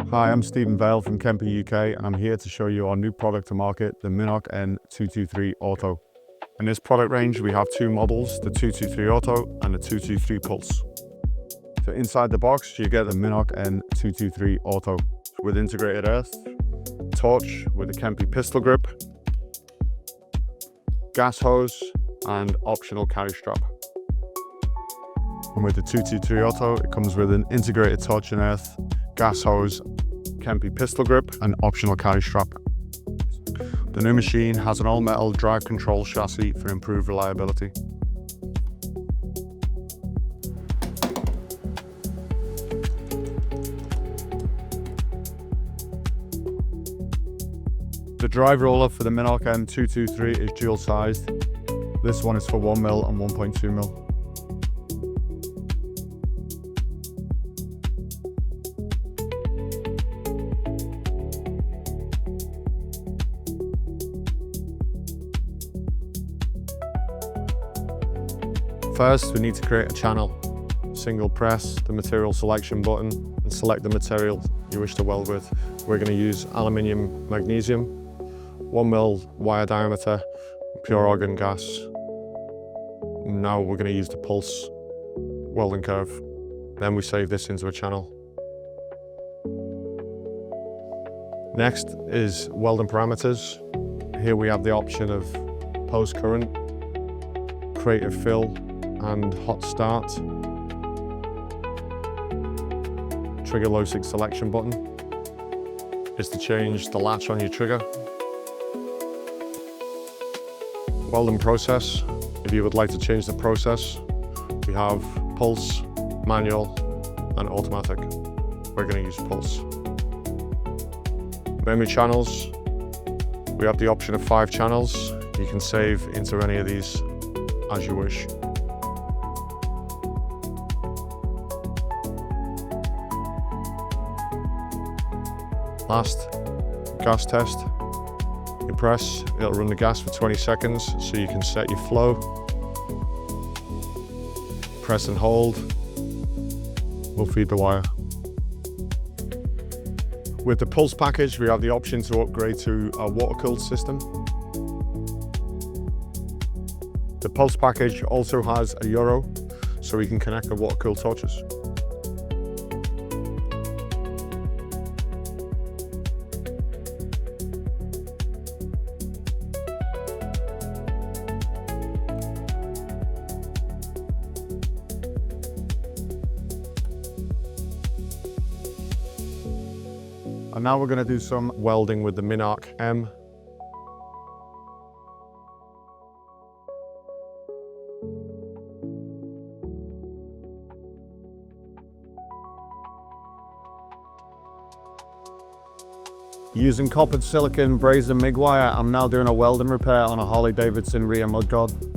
Hi, I'm Stephen Vale from Kemppi UK, and I'm here to show you our new product to market, the Minarc M 223 Auto. In this product range, we have two models, the 223 Auto and the 223 Pulse. So inside the box, you get the Minarc M 223 Auto with integrated earth, torch with a Kemppi pistol grip, gas hose, and optional carry strap. And with the 223 Auto, it comes with an integrated torch and earth, gas hose, Kemppi pistol grip, and optional carry strap. The new machine has an all-metal drive control chassis for improved reliability. The drive roller for the Minarc M 223 is dual-sized. This one is for 1mm and 1.2mm. First, we need to create a channel. Single press the material selection button and select the material you wish to weld with. We're going to use aluminium magnesium, 1mm wire diameter, pure argon gas. Now we're going to use the pulse welding curve. Then we save this into a channel. Next is welding parameters. Here we have the option of post current, creative fill, and hot start. Trigger low sig selection button is to change the latch on your trigger. Welding process, if you would like to change the process, we have pulse, manual, and automatic. We're going to use pulse. Memory channels, we have the option of 5 channels. You can save into any of these as you wish. Last, gas test. You press, it'll run the gas for 20 seconds so you can set your flow. Press and hold, we'll feed the wire. With the pulse package, we have the option to upgrade to a water-cooled system. The pulse package also has a Euro, so we can connect the water-cooled torches. And now we're going to do some welding with the Minarc M. Using coppered silicon, brazen MIG wire, I'm now doing a welding repair on a Harley-Davidson rear mudguard.